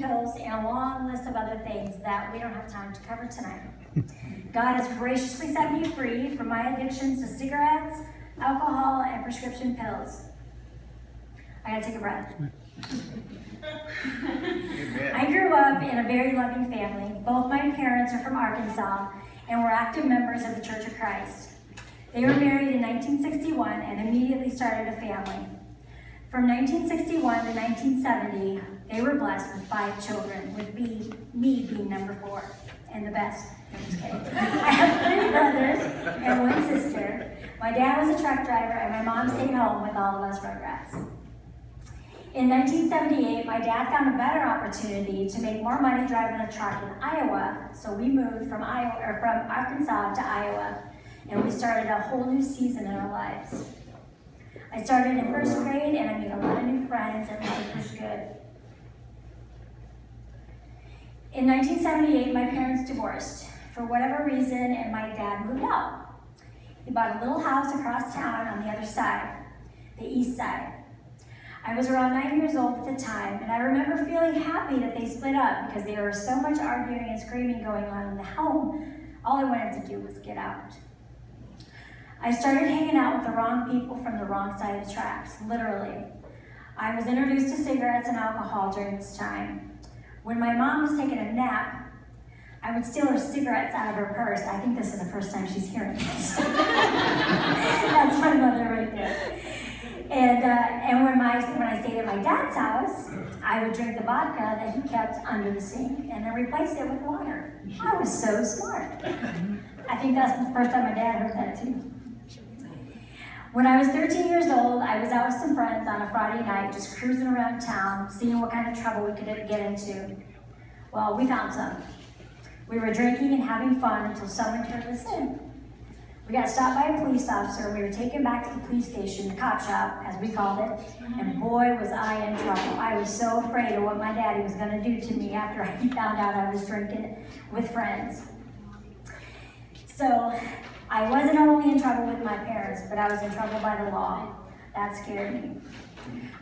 pills, and a long list of other things that we don't have time to cover tonight. God has graciously set me free from my addictions to cigarettes, alcohol, and prescription pills. I gotta take a breath. I grew up in a very loving family. Both my parents are from Arkansas and were active members of the Church of Christ. They were married in 1961 and immediately started a family. From 1961 to 1970, they were blessed with 5 children, with me being number 4, and the best. I'm just kidding. I have 3 brothers and 1 sister. My dad was a truck driver, and my mom stayed home with all of us rugrats. In 1978, my dad found a better opportunity to make more money driving a truck in Iowa, so we moved from Arkansas to Iowa, and we started a whole new season in our lives. I started in 1st grade, and I made a lot of new friends, and life was good. In 1978, my parents divorced for whatever reason, and my dad moved out. He bought a little house across town on the other side, the east side. I was around 9 years old at the time, and I remember feeling happy that they split up because there was so much arguing and screaming going on in the home. All I wanted to do was get out. I started hanging out with the wrong people from the wrong side of the tracks, literally. I was introduced to cigarettes and alcohol during this time. When my mom was taking a nap, I would steal her cigarettes out of her purse. I think this is the first time she's hearing this. That's my mother right there. And when I stayed at my dad's house, I would drink the vodka that he kept under the sink and then replace it with water. I was so smart. I think that's the first time my dad heard that too. When I was 13 years old, I was out with some friends on a Friday night, just cruising around town, seeing what kind of trouble we could get into. Well, we found some. We were drinking and having fun until someone turned us in. We got stopped by a police officer. We were taken back to the police station, the cop shop, as we called it, and boy, was I in trouble. I was so afraid of what my daddy was going to do to me after he found out I was drinking with friends. So, I wasn't only in trouble with my parents, but I was in trouble by the law. That scared me.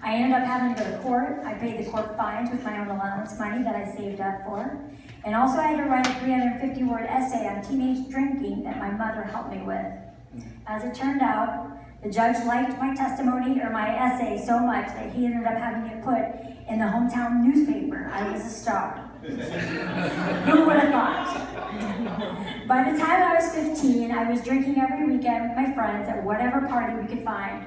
I ended up having to go to court. I paid the court fines with my own allowance money that I saved up for. And also I had to write a 350-word essay on teenage drinking that my mother helped me with. As it turned out, the judge liked my testimony or my essay so much that he ended up having it put in the hometown newspaper. I was a star. Who would have thought? By the time I was 15, I was drinking every weekend with my friends at whatever party we could find.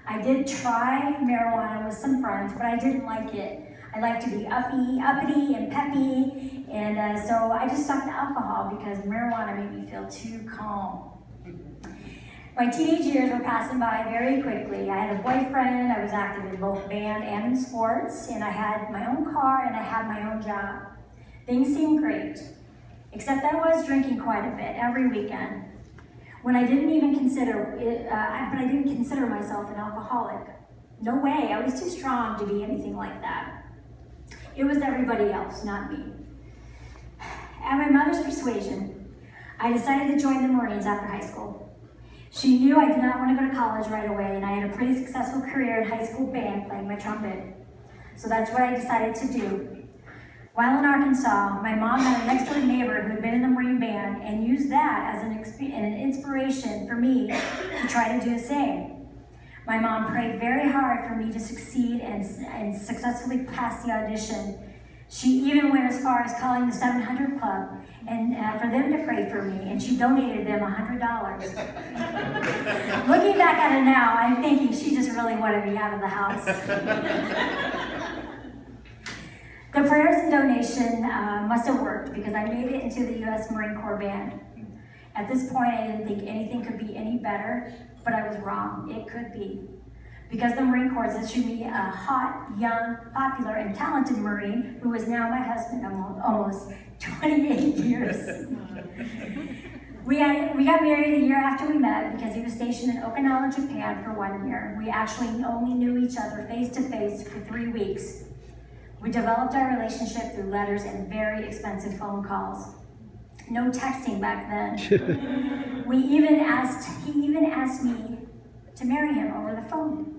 I did try marijuana with some friends, but I didn't like it. I like to be uppity and peppy, and so I just stuck to alcohol because marijuana made me feel too calm. My teenage years were passing by very quickly. I had a boyfriend, I was active in both band and in sports, and I had my own car and I had my own job. Things seemed great, except I was drinking quite a bit every weekend. When I didn't even consider it, but I didn't consider myself an alcoholic. No way, I was too strong to be anything like that. It was everybody else, not me. At my mother's persuasion, I decided to join the Marines after high school. She knew I did not want to go to college right away, and I had a pretty successful career in high school band playing my trumpet. So that's what I decided to do. While in Arkansas, my mom had a next door neighbor who had been in the Marine band and used that as an inspiration for me to try to do the same. My mom prayed very hard for me to succeed and successfully pass the audition. She even went as far as calling the 700 Club and for them to pray for me, and she donated them $100. Looking back at it now, I'm thinking she just really wanted me out of the house. The prayers and donation must have worked because I made it into the U.S. Marine Corps band. At this point, I didn't think anything could be any better, but I was wrong. It could be. Because the Marine Corps issued me a hot, young, popular, and talented Marine who is now my husband almost 28 years. We got married a year after we met because he was stationed in Okinawa, Japan for 1 year. We actually only knew each other face to face for 3 weeks. We developed our relationship through letters and very expensive phone calls. No texting back then. He even asked me to marry him over the phone.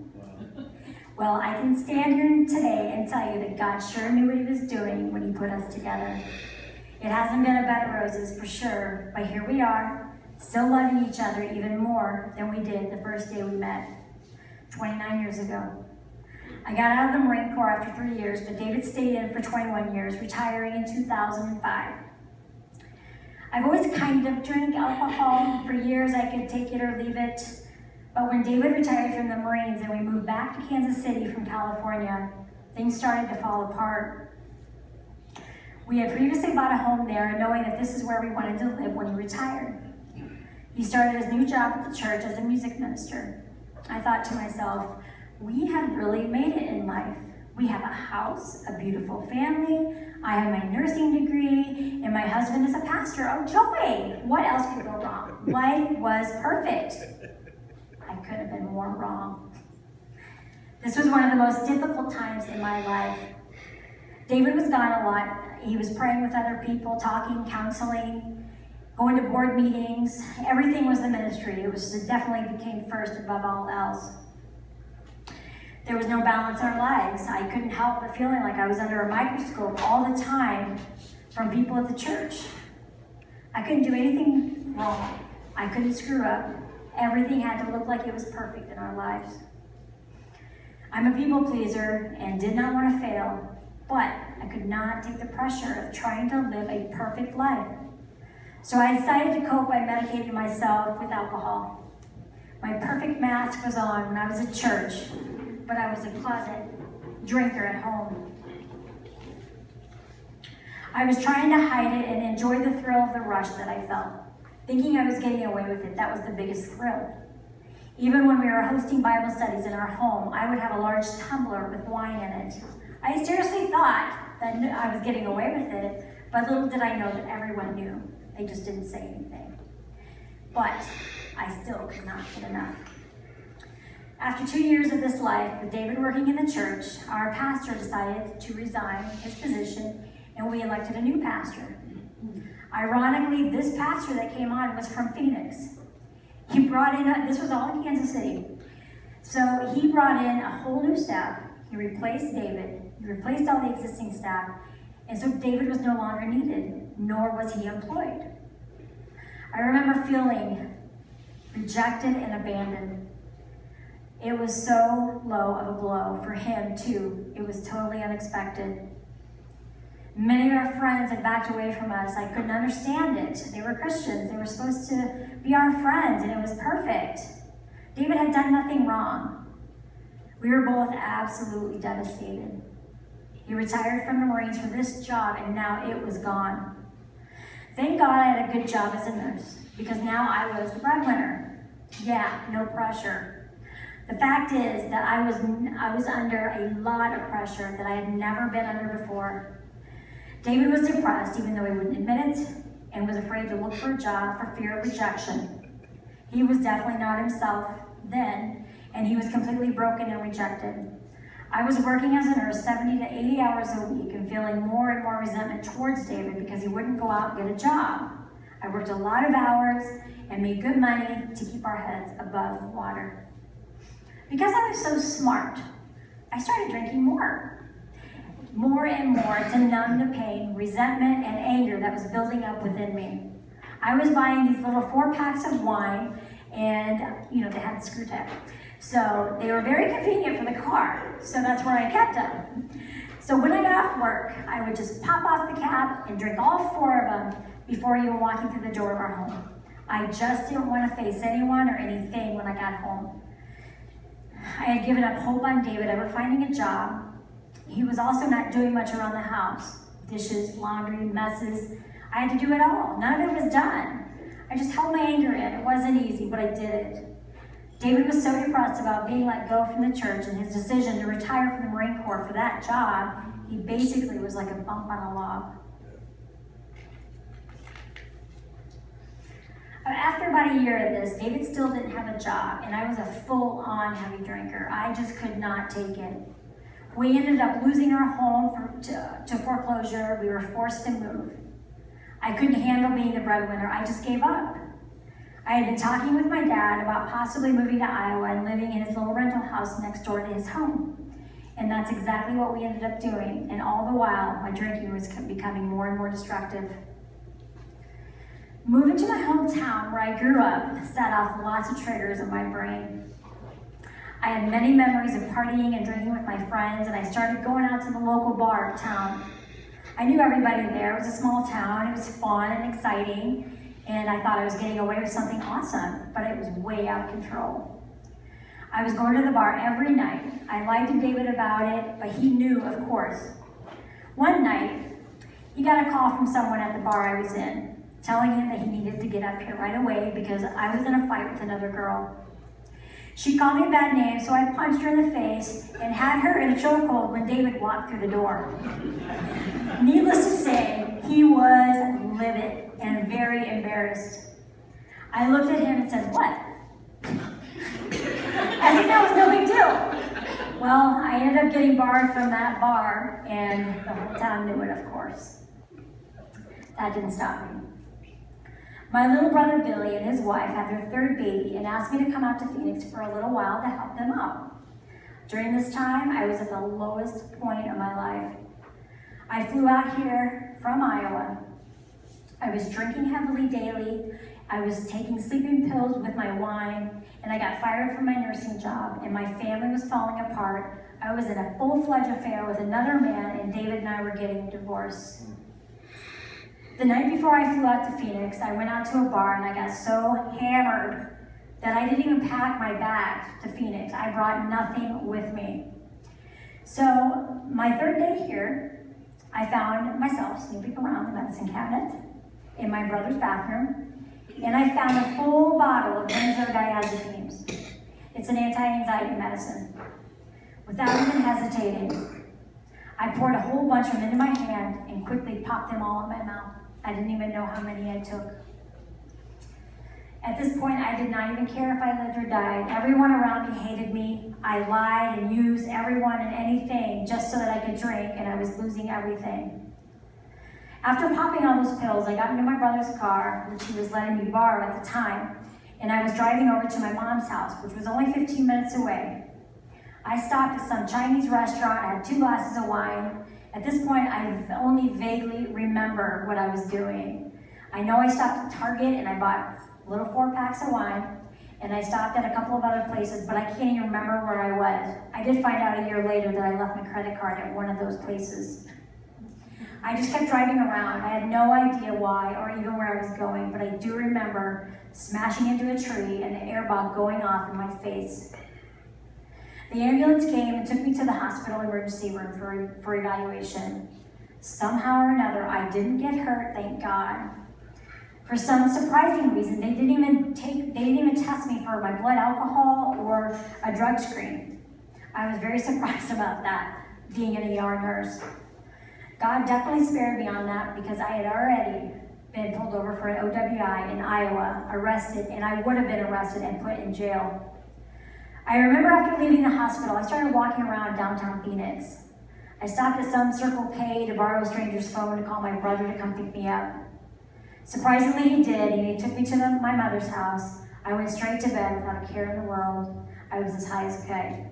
Well, I can stand here today and tell you that God sure knew what he was doing when he put us together. It hasn't been a bed of roses for sure, but here we are, still loving each other even more than we did the first day we met, 29 years ago. I got out of the Marine Corps after 3 years, but David stayed in for 21 years, retiring in 2005. I've always kind of drank alcohol. For years, I could take it or leave it. But when David retired from the Marines and we moved back to Kansas City from California, things started to fall apart. We had previously bought a home there, knowing that this is where we wanted to live when he retired. He started his new job at the church as a music minister. I thought to myself, we have really made it in life. We have a house, a beautiful family, I have my nursing degree, and my husband is a pastor. Oh, joy! What else could go wrong? Life was perfect. I could have been more wrong. This was one of the most difficult times in my life. David was gone a lot. He was praying with other people, talking, counseling, going to board meetings. Everything was the ministry. It definitely became first above all else. There was no balance in our lives. I couldn't help but feeling like I was under a microscope all the time from people at the church. I couldn't do anything wrong. I couldn't screw up. Everything had to look like it was perfect in our lives. I'm a people pleaser and did not want to fail, but I could not take the pressure of trying to live a perfect life. So I decided to cope by medicating myself with alcohol. My perfect mask was on when I was at church, but I was a closet drinker at home. I was trying to hide it and enjoy the thrill of the rush that I felt, thinking I was getting away with it. That was the biggest thrill. Even when we were hosting Bible studies in our home, I would have a large tumbler with wine in it. I seriously thought that I was getting away with it, but little did I know that everyone knew. They just didn't say anything. But I still could not get enough. After 2 years of this life, with David working in the church, our pastor decided to resign his position, and we elected a new pastor. Ironically, this pastor that came on was from Phoenix. He brought in, this was all in Kansas City. So he brought in a whole new staff. He replaced David. He replaced all the existing staff. And so David was no longer needed, nor was he employed. I remember feeling rejected and abandoned. It was so low of a blow for him, too. It was totally unexpected. Many of our friends had backed away from us. I couldn't understand it. They were Christians. They were supposed to be our friends, and it was perfect. David had done nothing wrong. We were both absolutely devastated. He retired from the Marines for this job, and now it was gone. Thank God I had a good job as a nurse, because now I was the breadwinner. Yeah, no pressure. The fact is that I was under a lot of pressure that I had never been under before. David was depressed, even though he wouldn't admit it, and was afraid to look for a job for fear of rejection. He was definitely not himself then, and he was completely broken and rejected. I was working as a nurse 70 to 80 hours a week and feeling more and more resentment towards David because he wouldn't go out and get a job. I worked a lot of hours and made good money to keep our heads above water. Because I was so smart, I started drinking more and more to numb the pain, resentment, and anger that was building up within me. I was buying these little 4-packs of wine, and they had the screw tab. So they were very convenient for the car, so that's where I kept them. So when I got off work, I would just pop off the cap and drink all 4 of them before even walking through the door of our home. I just didn't want to face anyone or anything when I got home. I had given up hope on David ever finding a job. He was also not doing much around the house. Dishes, laundry, messes. I had to do it all. None of it was done. I just held my anger in. It wasn't easy, but I did it. David was so depressed about being let go from the church and his decision to retire from the Marine Corps for that job, he basically was like a bump on a log. After about a year of this, David still didn't have a job, and I was a full-on heavy drinker. I just could not take it. We ended up losing our home to foreclosure. We were forced to move. I couldn't handle being the breadwinner. I just gave up. I had been talking with my dad about possibly moving to Iowa and living in his little rental house next door to his home. And that's exactly what we ended up doing. And all the while, my drinking was becoming more and more destructive. Moving to my hometown where I grew up set off lots of triggers in my brain. I had many memories of partying and drinking with my friends, and I started going out to the local bar of town. I knew everybody there. It was a small town. It was fun and exciting, and I thought I was getting away with something awesome, but it was way out of control. I was going to the bar every night. I lied to David about it, but he knew, of course. One night, he got a call from someone at the bar I was in, telling him that he needed to get up here right away because I was in a fight with another girl. She called me a bad name, so I punched her in the face and had her in a chokehold when David walked through the door. Needless to say, he was livid and very embarrassed. I looked at him and said, "What?" As if that was no big deal. Well, I ended up getting barred from that bar, and the whole town knew it, of course. That didn't stop me. My little brother Billy and his wife had their third baby and asked me to come out to Phoenix for a little while to help them out. During this time, I was at the lowest point of my life. I flew out here from Iowa. I was drinking heavily daily. I was taking sleeping pills with my wine, and I got fired from my nursing job, and my family was falling apart. I was in a full-fledged affair with another man, and David and I were getting a divorce. The night before I flew out to Phoenix, I went out to a bar and I got so hammered that I didn't even pack my bag to Phoenix. I brought nothing with me. So my third day here, I found myself snooping around the medicine cabinet in my brother's bathroom, and I found a full bottle of benzodiazepines. It's an anti-anxiety medicine. Without even hesitating, I poured a whole bunch of them into my hand and quickly popped them all in my mouth. I didn't even know how many I took. At this point, I did not even care if I lived or died. Everyone around me hated me. I lied and used everyone and anything just so that I could drink, and I was losing everything. After popping all those pills, I got into my brother's car, which he was letting me borrow at the time, and I was driving over to my mom's house, which was only 15 minutes away. I stopped at some Chinese restaurant. I had 2 glasses of wine. At this point, I only vaguely remember what I was doing. I know I stopped at Target and I bought little 4-packs of wine, and I stopped at a couple of other places, but I can't even remember where I was. I did find out a year later that I left my credit card at one of those places. I just kept driving around. I had no idea why or even where I was going, but I do remember smashing into a tree and the airbag going off in my face. The ambulance came and took me to the hospital emergency room for evaluation. Somehow or another, I didn't get hurt, thank God. For some surprising reason, they didn't even test me for my blood alcohol or a drug screen. I was very surprised about that, being an ER nurse. God definitely spared me on that because I had already been pulled over for an OWI in Iowa, arrested, and I would have been arrested and put in jail. I remember after leaving the hospital, I started walking around downtown Phoenix. I stopped at some Circle K to borrow a stranger's phone to call my brother to come pick me up. Surprisingly, he did, and he took me to my mother's house. I went straight to bed without a care in the world. I was as high as a kite.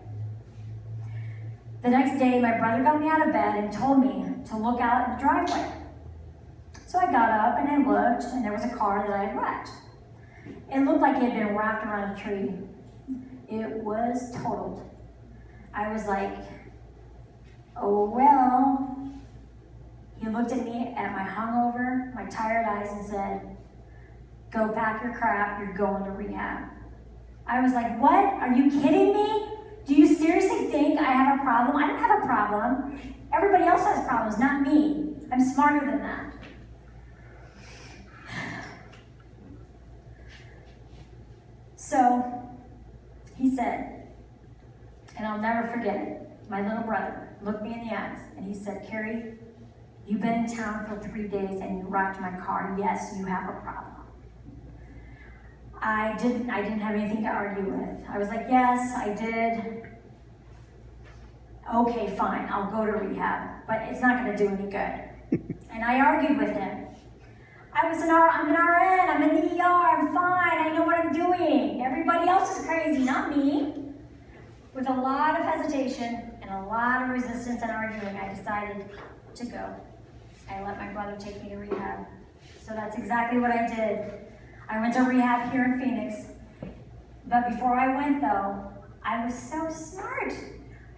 The next day, my brother got me out of bed and told me to look out in the driveway. So I got up and I looked, and there was a car that I had wrecked. It looked like it had been wrapped around a tree. It was totaled. I was like, oh well. He looked at me at my hungover, my tired eyes and said, go pack your crap, you're going to rehab. I was like, what? Are you kidding me? Do you seriously think I have a problem? I don't have a problem. Everybody else has problems, not me. I'm smarter than that. So, he said, and I'll never forget it, my little brother looked me in the eyes and he said, Kari, you've been in town for 3 days and you wrecked my car. Yes, you have a problem. I didn't have anything to argue with. I was like, yes, I did. Okay, fine, I'll go to rehab, but it's not gonna do any good. And I argued with him. I'm an RN, I'm in the ER, I'm fine, I know what I'm doing. Everybody else is crazy, not me. With a lot of hesitation and a lot of resistance and arguing, I decided to go. I let my brother take me to rehab. So that's exactly what I did. I went to rehab here in Phoenix. But before I went, though, I was so smart.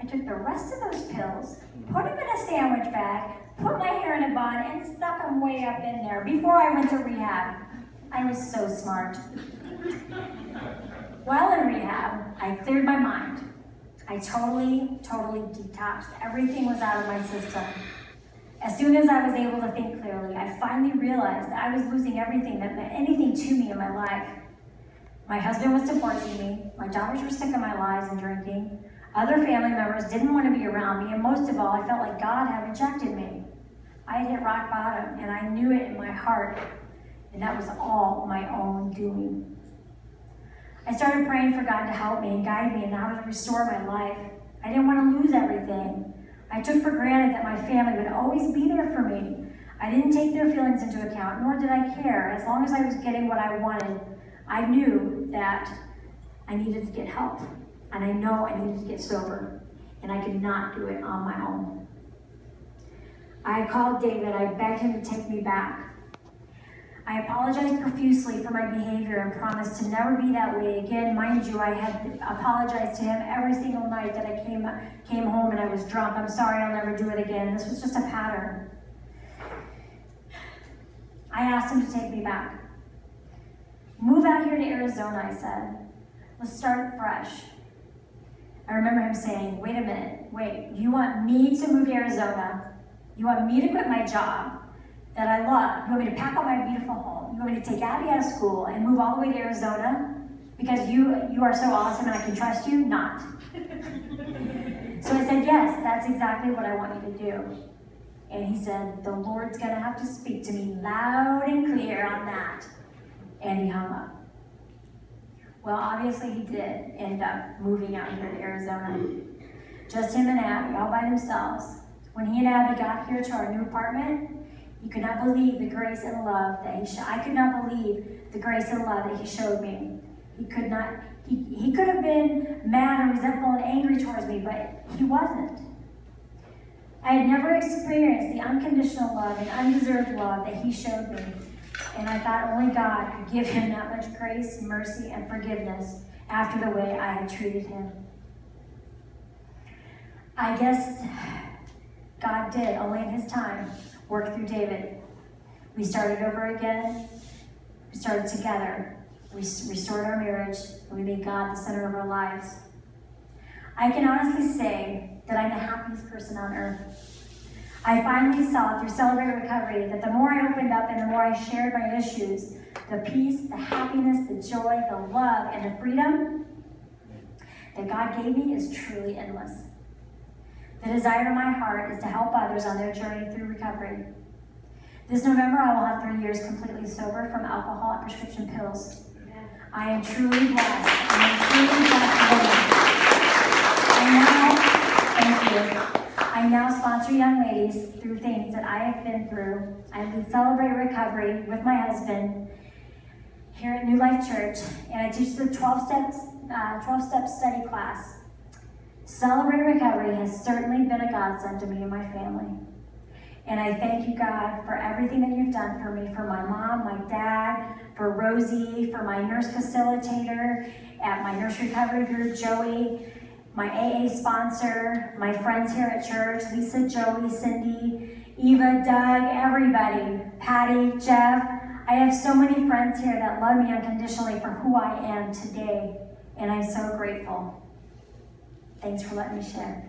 I took the rest of those pills, put them in a sandwich bag, put my hair in a bun, and stuck them way up in there before I went to rehab. I was so smart. While in rehab, I cleared my mind. I totally detoxed. Everything was out of my system. As soon as I was able to think clearly, I finally realized that I was losing everything that meant anything to me in my life. My husband was divorcing me. My daughters were sick of my lies and drinking. Other family members didn't want to be around me, and most of all, I felt like God had rejected me. I had hit rock bottom, and I knew it in my heart, and that was all my own doing. I started praying for God to help me and guide me and how to restore my life. I didn't want to lose everything. I took for granted that my family would always be there for me. I didn't take their feelings into account, nor did I care. As long as I was getting what I wanted, I knew that I needed to get help. And I know I needed to get sober. And I could not do it on my own. I called David. I begged him to take me back. I apologized profusely for my behavior and promised to never be that way again. Mind you, I had apologized to him every single night that I came home and I was drunk. I'm sorry, I'll never do it again. This was just a pattern. I asked him to take me back. Move out here to Arizona, I said. Let's start fresh. I remember him saying, wait a minute, you want me to move to Arizona? You want me to quit my job that I love? You want me to pack up my beautiful home? You want me to take Abby out of school and move all the way to Arizona? Because you are so awesome and I can trust you? Not. So I said, yes, that's exactly what I want you to do. And he said, the Lord's gonna have to speak to me loud and clear on that. And he hung up. Well, obviously he did end up moving out here to Arizona. Just him and Abby, all by themselves. When he and Abby got here to our new apartment, he could not believe the grace and love that I could not believe the grace and love that he showed me. He could have been mad and resentful and angry towards me, but he wasn't. I had never experienced the unconditional love and undeserved love that he showed me. And I thought only God could give him that much grace, mercy, and forgiveness after the way I had treated him. I guess God did, only in his time, work through David. We started over again. We started together. We restored our marriage, and we made God the center of our lives. I can honestly say that I'm the happiest person on earth. I finally saw through Celebrate Recovery that the more I opened up and the more I shared my issues, the peace, the happiness, the joy, the love, and the freedom that God gave me is truly endless. The desire in my heart is to help others on their journey through recovery. This November, I will have 3 years completely sober from alcohol and prescription pills. I am truly blessed. I am truly blessed. Thank you. I now sponsor young ladies through things that I have been through. I lead Celebrate Recovery with my husband here at newLife Church, and I teach the 12-step study class. Celebrate Recovery has certainly been a godsend to me and my family. And I thank you, God, for everything that you've done for me, for my mom, my dad, for Rosie, for my nurse facilitator at my nurse recovery group, Joey, my AA sponsor, my friends here at church, Lisa, Joey, Cindy, Eva, Doug, everybody, Patty, Jeff. I have so many friends here that love me unconditionally for who I am today, and I'm so grateful. Thanks for letting me share.